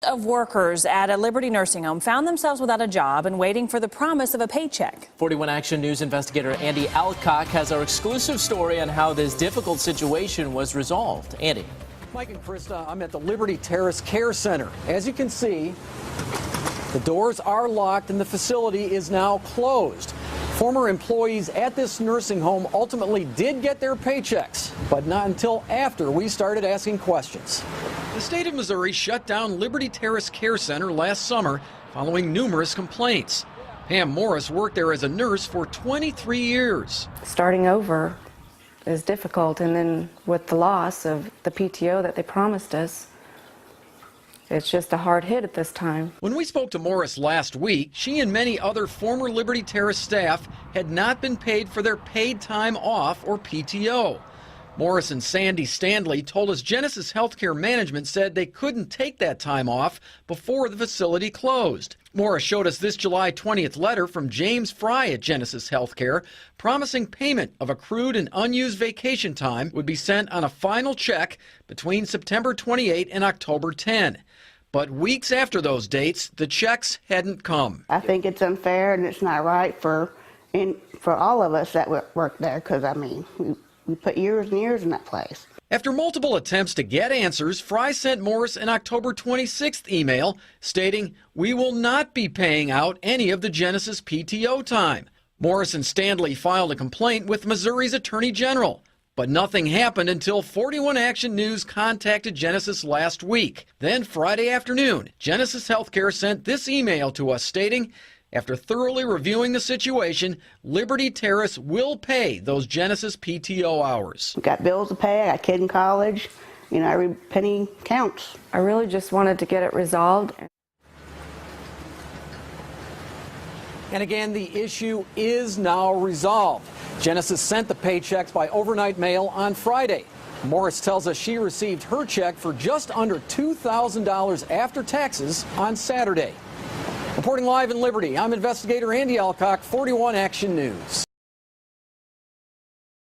Of workers at a Liberty nursing home found themselves without a job and waiting for the promise of a paycheck. 41 Action News investigator Andy Alcock has our exclusive story on how this difficult situation was resolved. Andy. Mike and Krista, I'm at the Liberty Terrace Care Center. As you can see, the doors are locked and the facility is now closed. Former employees at this nursing home ultimately did get their paychecks, but not until after we started asking questions. The state of Missouri shut down Liberty Terrace Care Center last summer following numerous complaints. Pam Morris worked there as a nurse for 23 years. Starting over is difficult, and then with the loss of the PTO that they promised us, it's just a hard hit at this time. When we spoke to Morris last week, she and many other former Liberty Terrace staff had not been paid for their paid time off, or PTO. Morris and Sandy Stanley told us Genesis Healthcare Management said they couldn't take that time off before the facility closed. Morris showed us this July 20th letter from James Fry at Genesis Healthcare promising payment of accrued and unused vacation time would be sent on a final check between September 28 and October 10. But weeks after those dates, the checks hadn't come. I think it's unfair and it's not right for all of us that work there, because, I mean, we put years and years in that place. After multiple attempts to get answers, Fry sent Morris an October 26th email stating, "We will not be paying out any of the Genesis PTO time." Morris and Stanley filed a complaint with Missouri's Attorney General. But nothing happened until 41 Action News contacted Genesis last week. Then Friday afternoon, Genesis Healthcare sent this email to us stating, after thoroughly reviewing the situation, Liberty Terrace will pay those Genesis PTO hours. We got bills to pay, I got a kid in college, you know, every penny counts. I really just wanted to get it resolved. And again, the issue is now resolved. Genesis sent the paychecks by overnight mail on Friday. Morris tells us she received her check for just under $2,000 after taxes on Saturday. Reporting live in Liberty, I'm investigator Andy Alcock, 41 Action News.